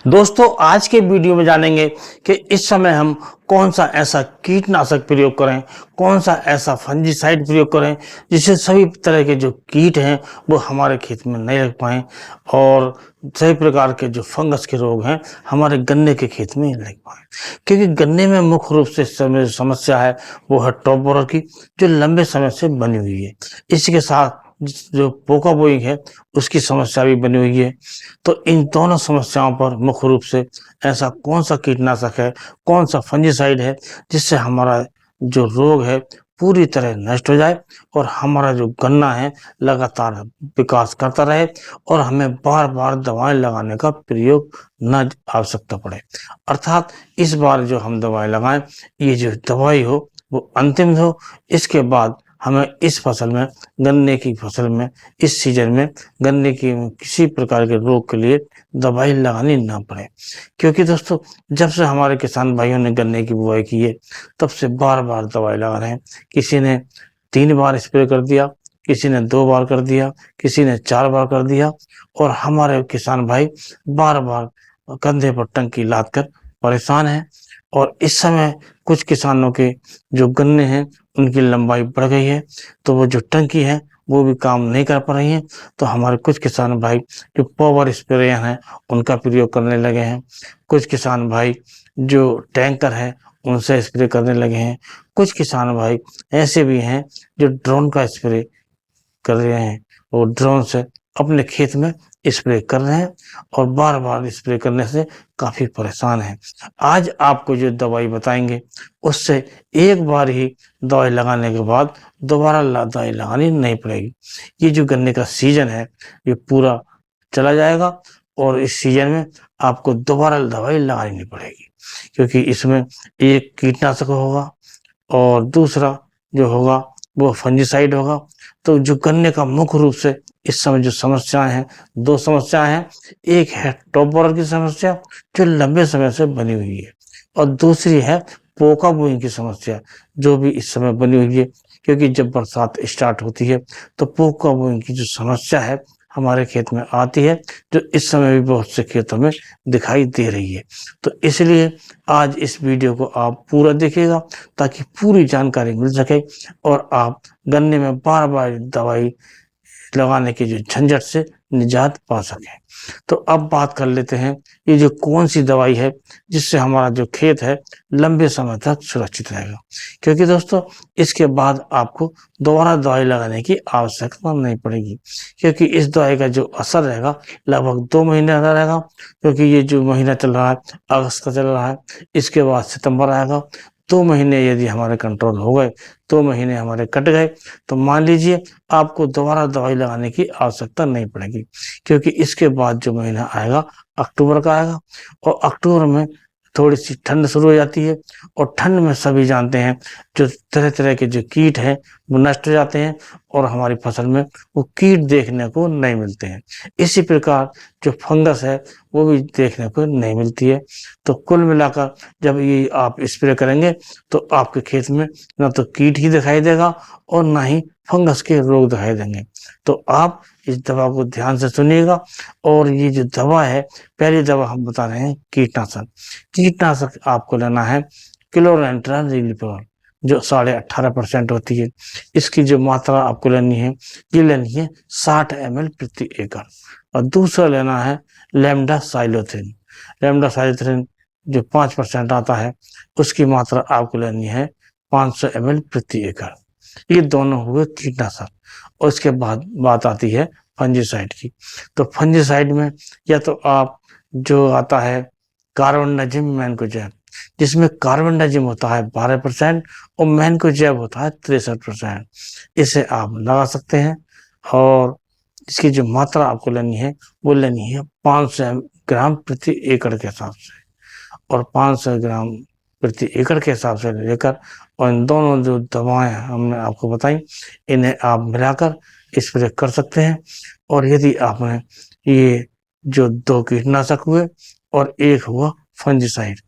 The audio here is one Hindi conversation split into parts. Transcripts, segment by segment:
दोस्तों, आज के वीडियो में जानेंगे कि इस समय हम कौन सा ऐसा कीटनाशक प्रयोग करें, कौन सा ऐसा फंजीसाइड प्रयोग करें जिससे सभी तरह के जो कीट हैं वो हमारे खेत में नहीं लग पाएँ और सभी प्रकार के जो फंगस के रोग हैं हमारे गन्ने के खेत में नहीं लग पाएँ। क्योंकि गन्ने में मुख्य रूप से इस समय जो समस्या है वो है टॉप बोरर की, जो लंबे समय से बनी हुई है। इसी के साथ जो पोका बोइंग है उसकी समस्या भी बनी हुई है। तो इन दोनों समस्याओं पर मुख्य रूप से ऐसा कौन सा कीटनाशक है, कौन सा फंजीसाइड है जिससे हमारा जो रोग है पूरी तरह नष्ट हो जाए और हमारा जो गन्ना है लगातार विकास करता रहे और हमें बार-बार दवाएँ लगाने का प्रयोग न आवश्यकता पड़े। अर्थात इस बार जो हम दवाई लगाएँ, ये जो दवाई हो वो अंतिम हो, इसके बाद हमें इस फसल में, गन्ने की फसल में, इस सीज़न में गन्ने की किसी प्रकार के रोग के लिए दवाई लगानी ना पड़े। क्योंकि दोस्तों, जब से हमारे किसान भाइयों ने गन्ने की बुआई की है, तब से बार-बार दवाई लगा रहे हैं। किसी ने 3 बार स्प्रे कर दिया, किसी ने 2 बार कर दिया, किसी ने 4 बार कर दिया और हमारे किसान भाई बार-बार कंधे पर टंकी लाद कर परेशान हैं। और इस समय कुछ किसानों के जो गन्ने हैं, उनकी लंबाई बढ़ गई है, तो वो जो टंकी है, वो भी काम नहीं कर पा रही हैं। तो हमारे कुछ किसान भाई जो पावर स्प्रेयर हैं, उनका प्रयोग करने लगे हैं। कुछ किसान भाई जो टैंकर हैं, उनसे स्प्रे करने लगे हैं। कुछ किसान भाई ऐसे भी हैं जो ड्रोन का स्प्रे कर रहे हैं और ड्रोन से अपने खेत में स्प्रे कर रहे हैं और बार-बार स्प्रे करने से काफ़ी परेशान हैं। आज आपको जो दवाई बताएँगे, उससे एक बार ही दवाई लगाने के बाद दोबारा दवाई लगानी नहीं पड़ेगी। ये जो गन्ने का सीज़न है, ये पूरा चला जाएगा और इस सीज़न में आपको दोबारा दवाई लगानी नहीं पड़ेगी, क्योंकि इसमें एक कीटनाशक होगा और दूसरा जो होगा वो फंजीसाइड होगा। तो जो गन्ने का मुख्य रूप से इस समय जो समस्याएँ हैं, 2 समस्याएँ हैं। एक है टॉप बोरर की समस्या जो लंबे समय से बनी हुई है और दूसरी है पोका बोइंग की समस्या जो भी इस समय बनी हुई है। क्योंकि जब बरसात स्टार्ट होती है तो पोका बोइंग की जो समस्या है हमारे खेत में आती है, जो इस समय भी बहुत से खेतों में दिखाई दे रही है। तो इसलिए आज इस वीडियो को आप पूरा देखिएगा ताकि पूरी जानकारी मिल सके और आप गन्ने में बार-बार दवाई लगाने की जो झंझट से निजात पा सकें। तो अब बात कर लेते हैं, ये जो कौन-सी दवाई है जिससे हमारा जो खेत है लंबे समय तक सुरक्षित रहेगा। क्योंकि दोस्तों, इसके बाद आपको दोबारा दवाई लगाने की आवश्यकता नहीं पड़ेगी, क्योंकि इस दवाई का जो असर रहेगा लगभग 2 महीने का रहेगा। क्योंकि ये जो महीना चल रहा है, अगस्त का चल रहा है, इसके बाद सितंबर आएगा। 2 महीने यदि हमारे कंट्रोल हो गए, 2 महीने हमारे कट गए, तो मान लीजिए आपको दोबारा दवाई लगाने की आवश्यकता नहीं पड़ेगी। क्योंकि इसके बाद जो महीना आएगा, अक्टूबर का आएगा और अक्टूबर में थोड़ी-सी ठंड शुरू हो जाती है और ठंड में सभी जानते हैं जो तरह-तरह के जो कीट हैं वो नष्ट हो जाते हैं और हमारी फसल में वो कीट देखने को नहीं मिलते हैं। इसी प्रकार जो फंगस है वो भी देखने को नहीं मिलती है। तो कुल मिलाकर जब ये आप स्प्रे करेंगे तो आपके खेत में ना तो कीट ही दिखाई देगा और ना ही फंगस के रोग दिखाई देंगे। तो आप इस दवा को ध्यान से सुनिएगा। और ये जो दवा है, पहली दवा हम बता रहे हैं कीटनाशक। कीटनाशक आपको लेना है क्लोरांट्रानिलिप्रोल जो 18.5% होती है। इसकी जो मात्रा आपको लेनी है, ये लेनी है 60 ml प्रति एकड़। और दूसरा लेना है लेम्डासाइलोथ्रिन। लेम्डासाइलोथ्रिन जो 5% आता है, उसकी मात्रा आपको लेनी है 500 ml प्रति एकड़। ये दोनों हुए कीटनाशक। और उसके बाद बात आती है फंजीसाइड की। तो फंजीसाइड में या तो आप जो आता है कार्बेंडाजिम मैनकोजेब, जिसमें कार्बेंडाजिम होता है 12% और मैनकोजेब होता है 63%। इसे आप लगा सकते हैं और इसकी जो मात्रा आपको लेनी है वो लेनी है 500 ग्राम प्रति एकड़ के हिसाब से। और 500 ग्राम प्रति एकड़ के हिसाब से लेकर और इन दोनों जो दवाएं हमने आपको बताई, इन्हें आप मिलाकर स्प्रे कर सकते हैं। और यदि आपने ये जो 2 कीटनाशक हुए और एक हुआ फंजीसाइड,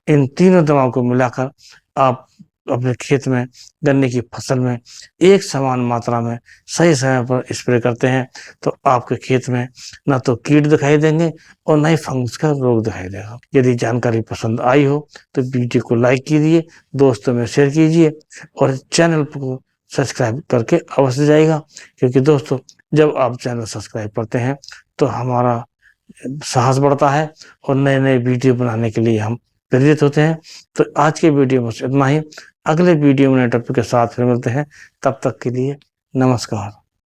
इन तीनों दवाओं को मिलाकर आप अपने खेत में, गन्ने की फसल में एक समान मात्रा में सही समय पर स्प्रे करते हैं तो आपके खेत में ना तो कीट दिखाई देंगे और ना ही फंगस का रोग दिखाई देगा। यदि जानकारी पसंद आई हो तो वीडियो को लाइक कीजिए, दोस्तों में शेयर कीजिए और चैनल को सब्सक्राइब करके अवश्य जाइएगा, क्योंकि दोस्तों जब आप चैनल सब्सक्राइब करते हैं तो हमारा साहस बढ़ता है और नए नए वीडियो बनाने के लिए हम प्रेरित होते हैं। तो आज के वीडियो में बस इतना ही। अगले वीडियो में नए टॉपिक के साथ फिर मिलते हैं। तब तक के लिए नमस्कार।